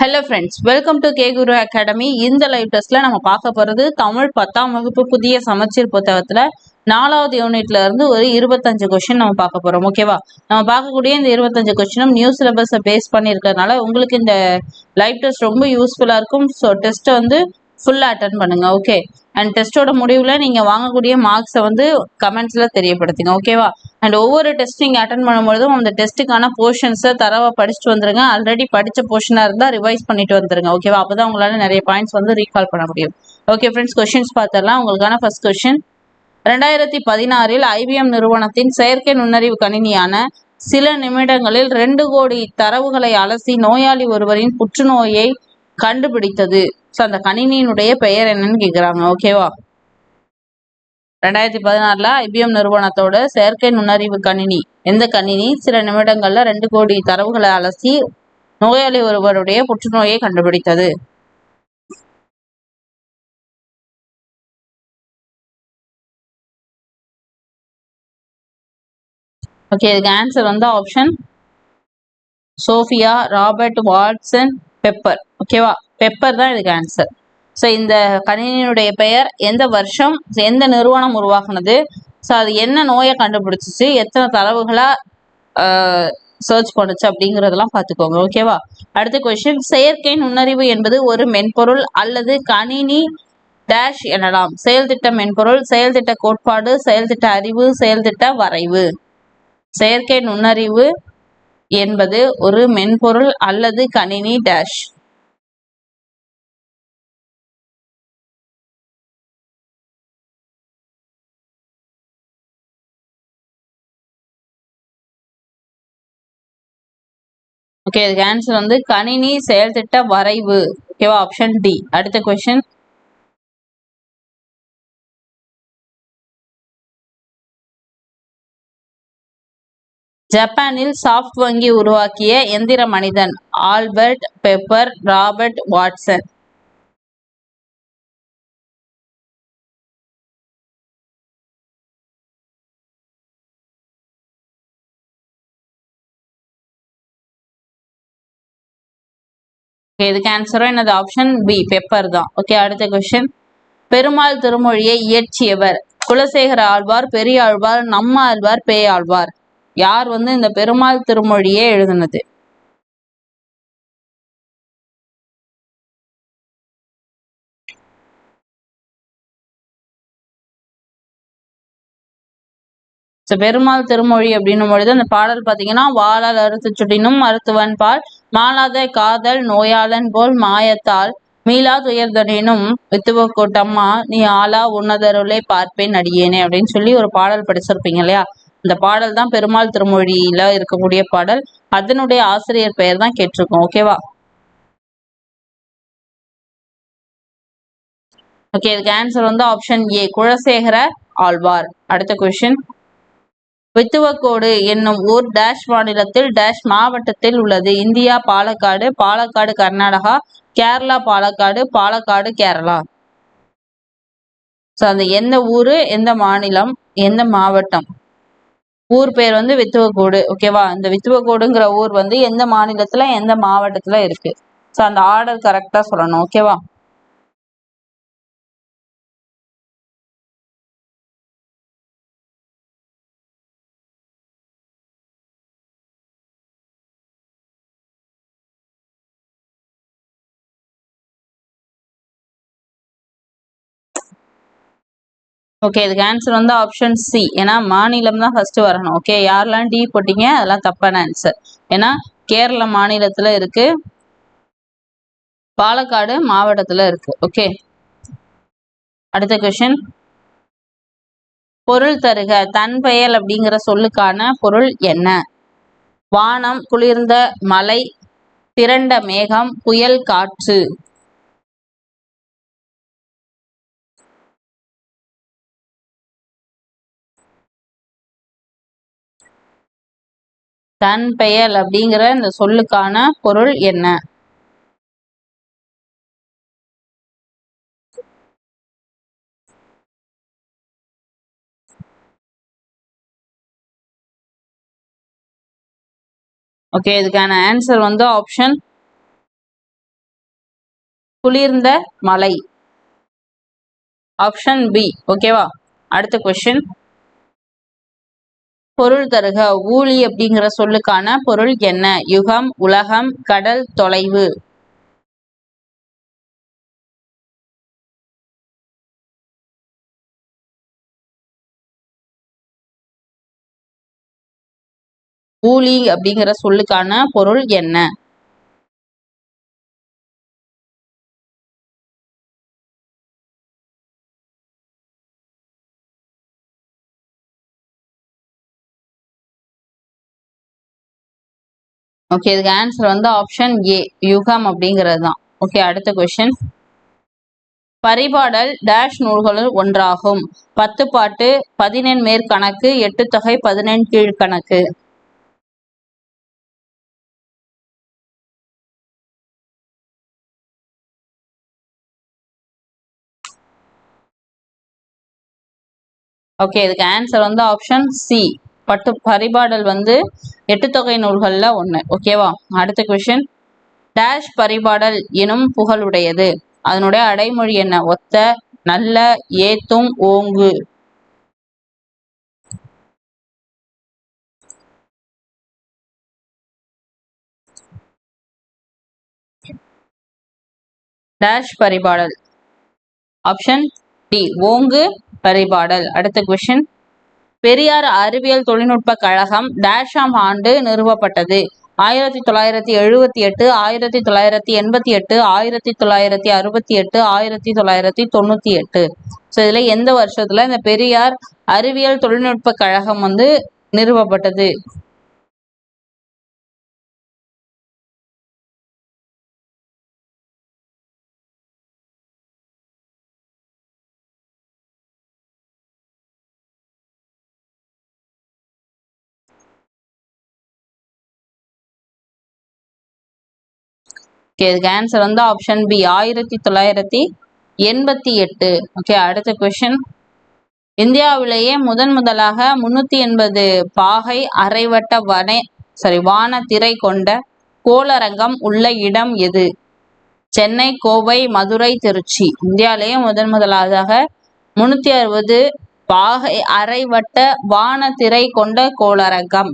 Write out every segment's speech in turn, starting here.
Hello friends, welcome to K Guru academy. இந்த live டெஸ்ட்ல நம்ம பார்க்க போறது தமிழ் 10ஆம் வகுப்பு புதிய சமச்சீர் புத்தகத்துல 4வது யூனிட்ல இருந்து ஒரு 25 கொஸ்டின் நம்ம பார்க்க போறோம். ஓகேவா? நம்ம பார்க்கக்கூடிய இந்த 25 கொஸ்டினும் நியூ சிலபஸை பேஸ் பண்ணி இருக்கிறதுனால உங்களுக்கு இந்த லைவ் டெஸ்ட் ரொம்ப யூஸ்ஃபுல்லா இருக்கும். ஸோ டெஸ்ட்டை வந்து ஃபுல்லா அட்டன் பண்ணுங்க. ஓகே, அண்ட் டெஸ்ட்டோட முடிவுல நீங்க வாங்கக்கூடிய மார்க்ஸை வந்து கமெண்ட்ஸ்ல தெரியப்படுத்துங்க. ஓகேவா? அண்ட் ஒவ்வொரு டெஸ்ட் நீங்க அட்டன் பண்ணும்பொழுதும் அந்த டெஸ்ட்டுக்கான போர்ஷன்ஸை தரவா படிச்சுட்டு வந்துருங்க. ஆல்ரெடி படிச்ச போர்ஷனா இருந்தா ரிவைஸ் பண்ணிட்டு வந்துருங்க. ஓகேவா? அப்பதான் உங்களால நிறைய பாயிண்ட்ஸ் வந்து ரீகால் பண்ண முடியும். ஓகே ஃப்ரெண்ட்ஸ், கொஸ்டின்ஸ் பார்த்துடலாம். உங்களுக்கான ஃபர்ஸ்ட் கொஸ்டின், 2016 ஐபிஎம் நிறுவனத்தின் செயற்கை நுண்ணறிவு கணினியான சில நிமிடங்களில் 2 கோடி தரவுகளை அலசி நோயாளி ஒருவரின் புற்றுநோயை கண்டுபிடித்தது. ஸோ அந்த கணினியினுடைய பெயர் என்னன்னு கேட்குறாங்க. ஓகேவா? 2016 ஐபிஎம் நிறுவனத்தோட செயற்கை நுண்ணறிவு கணினி, எந்த கணினி சில நிமிடங்கள்ல 2 கோடி தரவுகளை அலசி நோயாளி ஒருவருடைய புற்றுநோயை கண்டுபிடித்தது? ஓகே, இதுக்கு ஆன்சர் வந்து option Sophia, Robert, Watson, Pepper. ஓகேவா? பெப்பர் தான் இதுக்கு ஆன்சர். ஸோ இந்த கணினியினுடைய பெயர், எந்த வருஷம், எந்த நிறுவனம் உருவாக்குனது, ஸோ அது என்ன நோயை கண்டுபிடிச்சிச்சு, எத்தனை தரவுகளா சர்ச் பண்ணுச்சு அப்படிங்கிறதெல்லாம் பார்த்துக்கோங்க. ஓகேவா? அடுத்த கொஸ்டின், செயற்கை நுண்ணறிவு என்பது ஒரு மென்பொருள் அல்லது கணினி டேஷ் எனலாம். செயல்திட்ட மென்பொருள், செயல்திட்ட கோட்பாடு, செயல்திட்ட அறிவு, செயல்திட்ட வரைவு. செயற்கை நுண்ணறிவு என்பது ஒரு மென்பொருள் அல்லது கணினி டேஷ். ஓகே, இதுக்கு ஆன்சர் வந்து கணினி செயல்திட்ட வரைவு. ஓகேவா? Option D. அடுத்த கொஸ்டின், ஜப்பானில் சாஃப்ட் வங்கி உருவாக்கிய எந்திர மனிதன்? Albert, Pepper, Robert, Watson. இதுக்கு ஆன்சரும் என்னது? ஆப்ஷன் பி, பெப்பர் தான். ஓகே, அடுத்த கொஸ்டின், பெருமாள் திருமொழியை இயற்றியவர்? குலசேகர ஆழ்வார், பெரியாழ்வார், நம்ம ஆழ்வார், பேயாழ்வார். யார் வந்து இந்த பெருமாள் திருமொழியை எழுதுனது? பெருமாள் திருமொழி அப்படின்னும் பொழுது அந்த பாடல் பார்த்தீங்கன்னா, வாளால் அறுத்து சுடினும் மருத்துவன் பால் மாளாத காதல் நோயாளன் போல் மாயத்தால் மீளா துயர்தனினும் வித்துவ கூட்டம்மா நீ ஆளா உன்னதருளை பார்ப்பேன் அடியேனே அப்படின்னு சொல்லி ஒரு பாடல் படிச்சிருப்பீங்க இல்லையா? இந்த பாடல் தான் பெருமாள் திருமொழியில இருக்கக்கூடிய பாடல். அதனுடைய ஆசிரியர் பெயர் தான் கேட்டிருக்கோம். ஓகேவா? ஓகே, இதுக்கு ஆன்சர் வந்து ஆப்ஷன் ஏ, குலசேகர ஆழ்வார். அடுத்த கொஸ்டின், வித்துவக்கோடு என்னும் ஊர் டேஷ் மாநிலத்தில் டேஷ் மாவட்டத்தில் உள்ளது? இந்தியா பாலக்காடு, பாலக்காடு கர்நாடகா, கேரளா பாலக்காடு, பாலக்காடு கேரளா. ஸோ அந்த எந்த ஊரு, எந்த மாநிலம், எந்த மாவட்டம்? ஊர் பேர் வந்து வித்துவக்கோடு. ஓகேவா? இந்த வித்துவக்கோடுங்கிற ஊர் வந்து எந்த மாநிலத்துல எந்த மாவட்டத்துல இருக்கு? ஸோ அந்த ஆர்டர் கரெக்டா சொல்லணும். ஓகேவா? ஓகே, இதுக்கு ஆன்சர் வந்து ஆப்ஷன் சி. ஏன்னா மாநிலம் தான் ஃபர்ஸ்ட் வரணும். ஓகே, யாரெல்லாம் டி போட்டீங்க அதெல்லாம் தப்பான ஆன்சர். ஏன்னா கேரள மாநிலத்துல இருக்கு, பாலக்காடு மாவட்டத்துல இருக்கு. ஓகே, அடுத்த கொஸ்டின், பொருள் தருக. தன் பெயல் அப்படிங்கிற சொல்லுக்கான பொருள் என்ன? வானம், குளிர்ந்த மலை, திரண்ட மேகம், புயல், காற்று. தன் பெயல் அப்படிங்கிற இந்த சொல்லுக்கான பொருள் என்ன? ஓகே, இதுக்கான ஆன்சர் வந்து ஆப்ஷன் குளிர்ந்த மலை. Option B. ஓகேவா. அடுத்த கொஸ்டின். பொருள் தருக. ஊழி அப்படிங்கிற சொல்லுக்கான பொருள் என்ன? யுகம், உலகம், கடல், தொலைவு. ஊழி அப்படிங்கிற சொல்லுக்கான பொருள் என்ன? ஓகே, இதுக்கு ஆன்சர் வந்து ஆப்ஷன் ஏ, யுகம் அப்படிங்கிறது தான். ஓகே, அடுத்த கொஸ்டின். பரிபாடல் டேஷ் நூல்களுள் ஒன்றாகும். 10 பாட்டு, 14 மேற்கணக்கு, 8 தொகை, 14 கீழ்கணக்கு. ஓகே, இதுக்கு ஆன்சர் வந்து ஆப்ஷன் சி, பரிபாடல் வந்து 8 தொகை நூல்கள்ல ஒண்ணு. ஓகேவா. அடுத்த கொஸ்டின். டேஷ் பரிபாடல் எனும் புகழுடையது. அதனுடைய அடைமொழி என்ன? ஒத்த, நல்ல, ஏத்தும், ஓங்கு. டேஷ் பரிபாடல். ஆப்ஷன் டி, ஓங்கு பரிபாடல். அடுத்த கொஸ்டின். பெரியார் அறிவியல் தொழில்நுட்ப கழகம் டேஷாம் ஆண்டு நிறுவப்பட்டது. 1978, 1988, 1968, 1998. ஸோ இதுல எந்த வருஷத்துல இந்த பெரியார் அறிவியல் தொழில்நுட்ப கழகம் வந்து நிறுவப்பட்டது? இதுக்கு ஆன்சர் வந்து ஆப்ஷன் பி, 1988. ஓகே, அடுத்த கொஸ்டின். இந்தியாவிலேயே முதலாக 380 பாகை அரைவட்ட வான திரை கொண்ட கோளரங்கம் உள்ள இடம் எது? சென்னை, கோவை, மதுரை, திருச்சி. இந்தியாவிலேயே முதலாக 360 பாகை அரைவட்ட வான திரை கொண்ட கோளரங்கம்.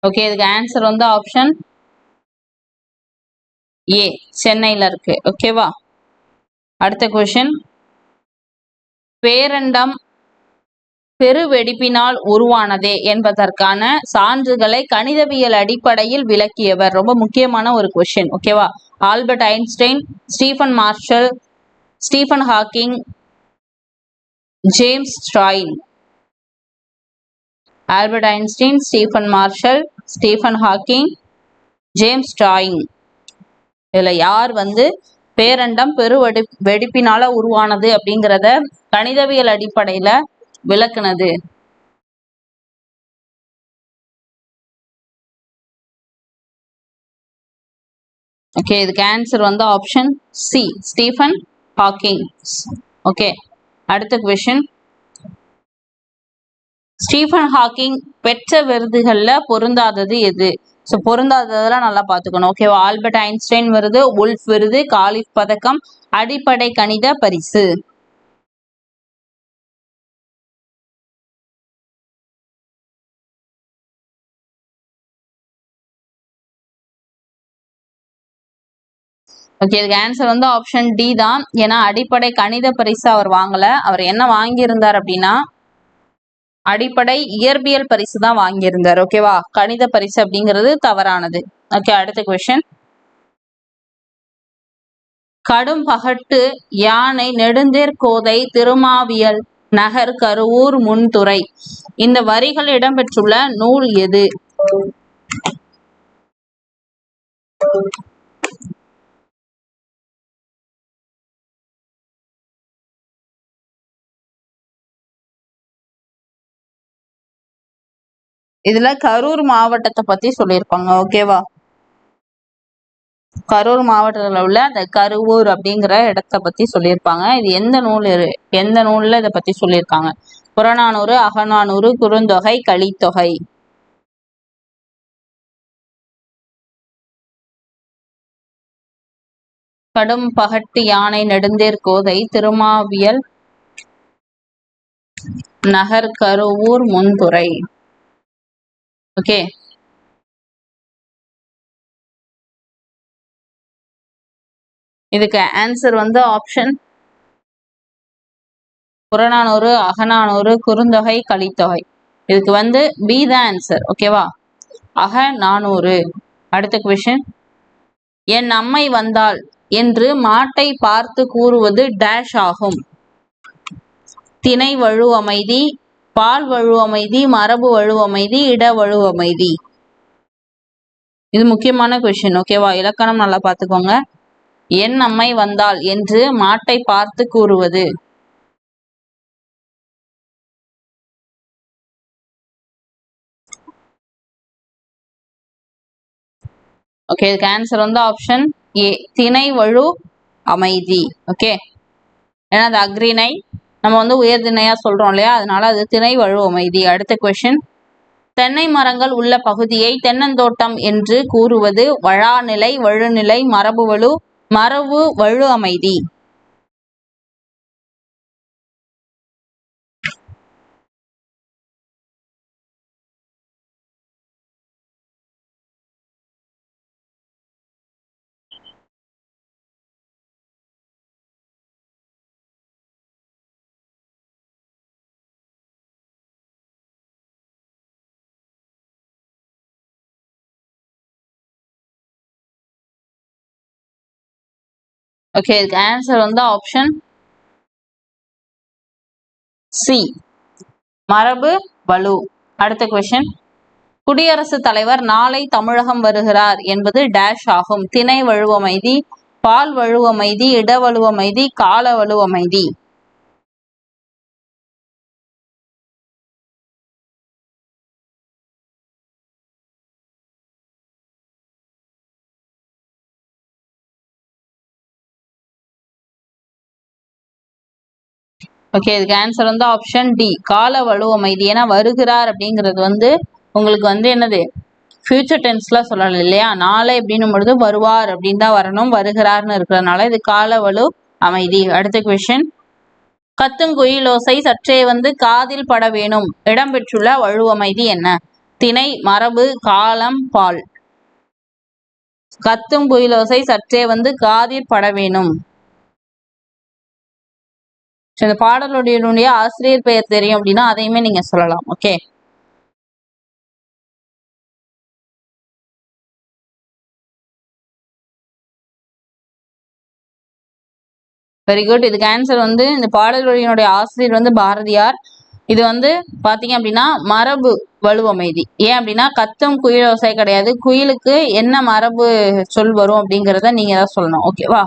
ஓகே, இதுக்கு ஆன்சர் வந்து ஆப்ஷன் ஏ, சென்னையில இருக்கு. ஓகேவா. அடுத்த கொஸ்டின். பேரண்டம் பெருவெடிப்பினால் உருவானதே என்பதற்கான சான்றுகளை கணிதவியல் அடிப்படையில் விளக்கியவர். ரொம்ப முக்கியமான ஒரு கொஸ்டின். ஓகேவா. Albert Einstein, Stephen Marshall, Stephen Hawking, James Strain. Albert Einstein, Stephen Marshall, Stephen Hawking, James Strain. இதுல யார் வந்து பேரண்டம் வெடிப்பினால உருவானது அப்படிங்கிறத கணிதவியல் அடிப்படையில விளக்குனது? ஓகே, இதுக்கு ஆன்சர் வந்து option C, Stephen Hawking. Okay, அடுத்த கொஸ்டின். ஸ்டீஃபன் ஹாக்கிங் பெற்ற விருதுகள்ல பொருந்தாதது எது? ஸோ பொருந்தாததெல்லாம் நல்லா பார்த்துக்கணும். ஓகேவா. ஆல்பர்ட் ஐன்ஸ்டைன் விருது, உல்ஃப் விருது, காலிஃப் பதக்கம், அடிப்படை கணித பரிசு. ஓகே, இதுக்கு ஆன்சர் வந்து ஆப்ஷன் டி தான். ஏன்னா அடிப்படை கணித பரிசு அவர் வாங்கல. அவர் என்ன வாங்கியிருந்தார் அப்படின்னா அடிப்படை இயற்பியல் பரிசு தான் வாங்கியிருந்தார். ஓகேவா. கணித பரிசு அப்படிங்கிறது தவறானது. ஓகே, அடுத்த கொஸ்டின். கடும் பகட்டு யானை நெடுந்தேர் கோதை திருமாவியல் நகர் கருவூர் முன்துறை. இந்த வரிகள் இடம்பெற்றுள்ள நூல் எது? இதுல கரூர் மாவட்டத்தை பத்தி சொல்லியிருப்பாங்க. ஓகேவா. கரூர் மாவட்டத்தில் உள்ள அந்த கருவூர் அப்படிங்கிற இடத்த பத்தி சொல்லியிருப்பாங்க. இது எந்த நூல்ல இதை பத்தி சொல்லியிருக்காங்க? புறநானூறு, அகநானூறு, குறுந்தொகை, கலித்தொகை. கடும் பகட்டு யானை நெடுந்தேர் கோதை திருமாவியல் நகர் கருவூர் முன்துறை. ஓகே, இதுக்கு ஆன்சர் வந்து ஆப்ஷன் புறநானூறு, அகநானூறு, குறுந்தொகை, கலித்தொகை. இதுக்கு வந்து பி தான் ஆன்சர். ஓகேவா? அகநானூறு. அடுத்த கொஸ்டின், என் அம்மை வந்தாள் என்று மாட்டை பார்த்து கூறுவது டேஷ் ஆகும்? திணை வழு அமைதி, பால் வழு அமைதி, மரபு வழு அமைதி, இட வழு அமைதி. இது முக்கியமான கொஸ்டின். ஓகேவா? இலக்கணம் நல்லா பார்த்துக்கோங்க. என் அம்மை வந்தாள் என்று மாட்டை பார்த்து கூறுவது. ஓகே, இதுக்கு ஆன்சர் வந்து ஆப்ஷன் ஏ, திணை வழு அமைதி. ஓகே, ஏன்னா அது அக்ரிணை, நம்ம வந்து உயர்திணையா சொல்றோம் இல்லையா, அதனால அது திணை வழு அமைதி. அடுத்த கொஸ்டின், தென்னை மரங்கள் உள்ள பகுதியை தென்னந்தோட்டம் என்று கூறுவது வழாநிலை, வழுநிலை, மரபு வழு அமைதி. ஓகே, இதுக்கு ஆன்சர் வந்து ஆப்ஷன் சி, மரபு வலு. அடுத்த கொஸ்டின், குடியரசுத் தலைவர் நாளை தமிழகம் வருகிறார் என்பது டேஷ் ஆகும்? திணை வழுவமைதி, பால் வழுவமைதி, இட வழுவமைதி, கால வழுவமைதி. ஓகே, இதுக்கு ஆன்சர் வந்து ஆப்ஷன் டி, கால வழுவமைதி. ஏன்னா வருகிறார் அப்படிங்கிறது வந்து உங்களுக்கு வந்து என்னது, ஃபியூச்சர் டென்ஸ்ல சொல்லலாம் இல்லையா, நாளை அப்படின்னும் பொழுது வருவார் அப்படின்னு தான் வரணும், வருகிறார்னு இருக்கிறதுனால இது கால வலு அமைதி. அடுத்த கொஸ்டின், கத்துங்குயிலோசை சற்றே வந்து காதில் பட வேணும் இடம்பெற்றுள்ள வழுவமைதி என்ன? திணை, மரபு, காலம், பால். கத்தும் குயிலோசை சற்றே வந்து காதில் பட வேணும். இந்த பாடலுடைய ஆசிரியர் பெயர் தெரியும் அப்படின்னா அதையுமே நீங்க சொல்லலாம். Okay, very good. இதுக்கு ஆன்சர் வந்து இந்த பாடலுடைய ஆசிரியர் வந்து பாரதியார். இது வந்து பாத்தீங்க அப்படின்னா மரபு வலுவமைதி. ஏன் அப்படின்னா கத்தும் குயிலோசை கிடையாது, குயிலுக்கு என்ன மரபு சொல் வரும் அப்படிங்கிறத நீங்க தான் சொல்லணும். ஓகேவா?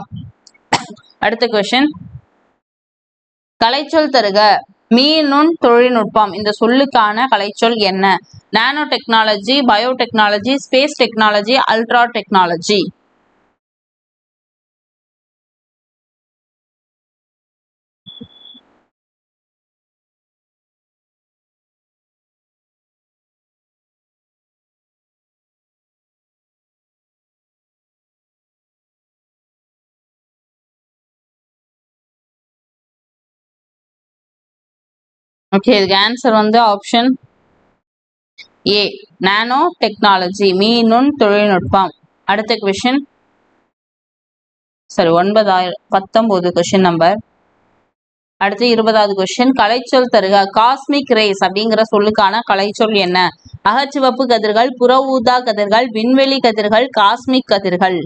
அடுத்த கொஸ்டின், கலைச்சொல் தருக. மீநுண் தொழில்நுட்பம் இந்த சொல்லுக்கான கலைச்சொல் என்ன? Nano technology, biotechnology, space technology, ultra technology. Okay, இதுக்கு ஆன்சர் வந்து ஆப்ஷன் ஏ, நானோ டெக்னாலஜி, மீநுண் தொழில்நுட்பம். அடுத்த கொஸ்டின், சரி 19 கொஸ்டின் நம்பர். அடுத்து 20வது கொஸ்டின், கலைச்சொல் தருக. காஸ்மிக் ரேஸ் அப்படிங்கிற சொல்லுக்கான கலைச்சொல் என்ன? அகச்சிவப்பு கதிர்கள், புற ஊதா கதிர்கள், விண்வெளி கதிர்கள், காஸ்மிக் கதிர்கள்.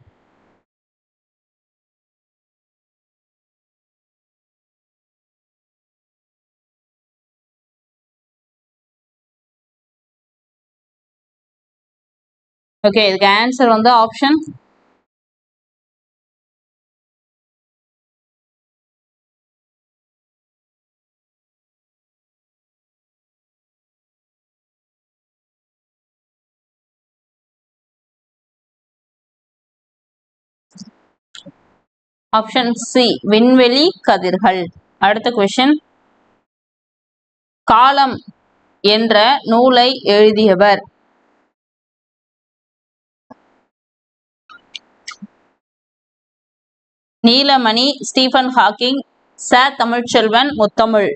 ஓகே, இதுக்கு ஆன்சர் வந்து ஆப்ஷன் ஆப்ஷன் சி விண்வெளி கதிர்கள். அடுத்த கொஸ்டின், காலம் என்ற நூலை எழுதியவர்? நீலமணி, ஸ்டீபன் ஹாக்கிங், ச தமிழ்ச்செல்வன், முத்தமிழ்.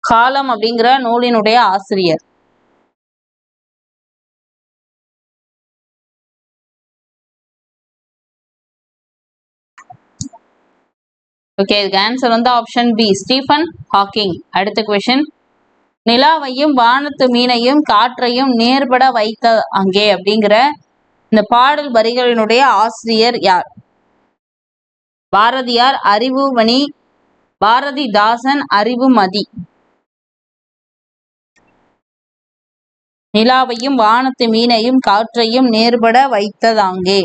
காலம் அப்படிங்கிற நூலினுடைய ஆசிரியர். ஓகே, இதுக்கு ஆன்சர் வந்து ஆப்ஷன் பி ஸ்டீபன் ஹாக்கிங். அடுத்த கொஸ்டின், நிலாவையும் வானத்து மீனையும் காற்றையும் நேர்பட வைத்த அங்கே அப்படிங்கிற இந்த பாடல் வரிகளினுடைய ஆசிரியர் யார்? பாரதியார், அறிவுமணி, பாரதிதாசன், அறிவுமதி. நிலாவையும் வானத்து மீனையும் காற்றையும் நேர்பட வைத்ததாங்கே,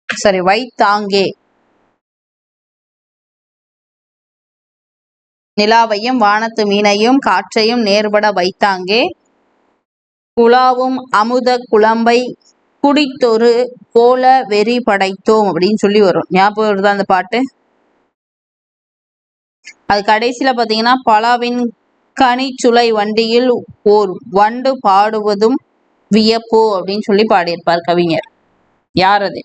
சரி வைத்தாங்கே. நிலாவையும் வானத்து மீனையும் காற்றையும் நேர்பட வைத்தாங்கே, குலாவும் அமுத குழம்பை குடித்தொரு போல வெறி படைத்தோம் அப்படின்னு சொல்லி வரும். ஞாபகம் வருதா அந்த பாட்டு? அது கடைசியில பாத்தீங்கன்னா, பலாவின் கனிச்சுளை வண்டியில் ஓர் வண்டு பாடுவதும் வியப்போ அப்படின்னு சொல்லி பாடியிருப்பார் கவிஞர். யார் அது?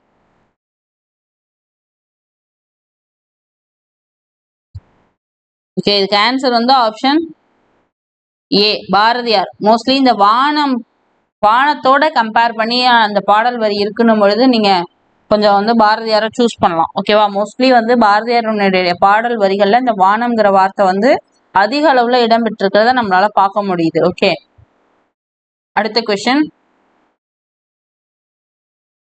ஓகே, இதுக்கு ஆன்சர் வந்து ஆப்ஷன் ஏ பாரதியார். மோஸ்ட்லி இந்த வானத்தோட கம்பேர் பண்ணி அந்த பாடல் வரி இருக்கணும் பொழுது நீங்க கொஞ்சம் வந்து பாரதியாரை சூஸ் பண்ணலாம். ஓகேவா? மோஸ்ட்லி வந்து பாரதியாருடைய பாடல் வரிகள்ல இந்த வானம்ங்கிற வார்த்தை வந்து அதிக அளவுல இடம் பெற்றிருக்கிறத நம்மளால பார்க்க முடியுது. ஓகே, அடுத்த கொஸ்டின்,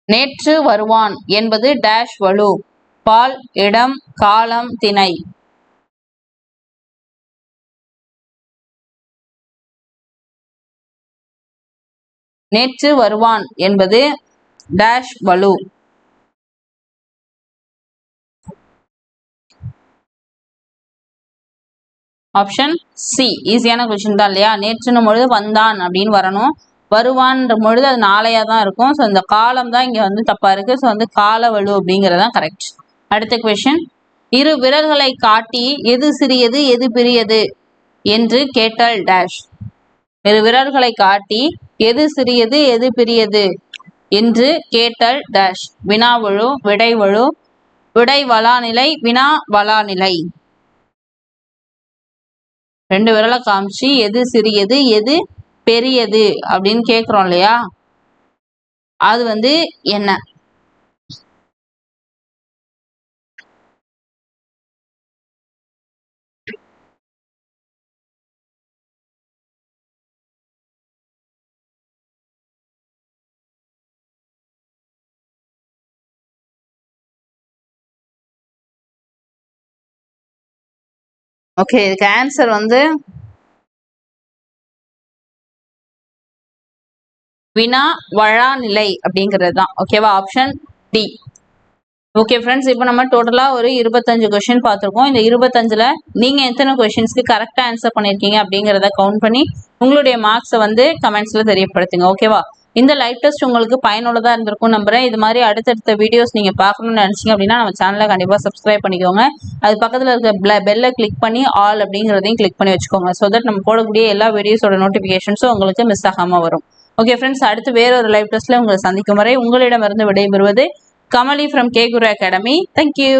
நேற்று வருவான் என்பது டேஷ் வலு? பால், இடம், காலம், திணை. நேற்று வருவான் என்பது டேஷ் வலு? Option C. ஈஸியான கொஸ்டின் தான் இல்லையா? நேற்றுன்னும் பொழுது வந்தான் அப்படின்னு வரணும், வருவான்ற பொழுது அது நாளையா தான் இருக்கும். ஸோ இந்த காலம் தான் இங்க வந்து தப்பா இருக்கு. ஸோ வந்து காலவலு அப்படிங்கிறதான் கரெக்ட். அடுத்த கொஸ்டின், இரு விரல்களை காட்டி எது சிறியது எது பெரியது என்று கேட்டால் டேஷ்? இரு விரல்களை காட்டி எது சிறியது எது பெரியது என்று கேட்டல் டேஷ்? வினாவழு, விடைவழு, விடை வளாநிலை, வினா வளாநிலை. ரெண்டு விரலை காமிச்சு எது சிறியது எது பெரியது அப்படின்னு கேக்குறோம் இல்லையா? அது வந்து என்ன? ஓகே, இதுக்கு ஆன்சர் வந்து வினா வழாநிலை அப்படிங்கிறது தான். ஓகேவா? Option D. ஓகே ஃப்ரெண்ட்ஸ், இப்போ நம்ம டோட்டலா ஒரு 25 கொஸ்டின் பார்த்துருக்கோம். இந்த 25ல நீங்க எத்தனை கொஸ்டின்ஸ்க்கு கரெக்டா ஆன்சர் பண்ணிருக்கீங்க அப்படிங்கிறத கவுண்ட் பண்ணி உங்களுடைய மார்க்ஸை வந்து கமெண்ட்ஸ்ல தெரியப்படுத்துங்க. ஓகேவா? இந்த லைவ் டெஸ்ட் உங்களுக்கு பயனுள்ளதா இருந்திருக்கும் நம்புறேன். இது மாதிரி அடுத்தடுத்த வீடியோஸ் நீங்க பார்க்கணும்னு நினைச்சீங்க அப்படின்னா நம்ம சேனலை கண்டிப்பா சப்ஸ்கிரைப் பண்ணிக்கோங்க. அது பக்கத்துல இருக்க பெல்லை கிளிக் பண்ணி ஆல் அப்படிங்கிறதையும் கிளிக் பண்ணி வச்சுக்கோங்க. ஸோ தட் நம்ம போடக்கூடிய எல்லா வீடியோஸோட நோட்டிபிகேஷன்ஸும் உங்களுக்கு மிஸ் ஆகாம வரும். ஓகே ஃப்ரெண்ட்ஸ், அடுத்து வேற ஒரு லைவ் டெஸ்ட்ல உங்களை சந்திக்கும் வரை உங்களிடமிருந்து விடைபெறுவது Kamali from K Guru Academy. Thank you.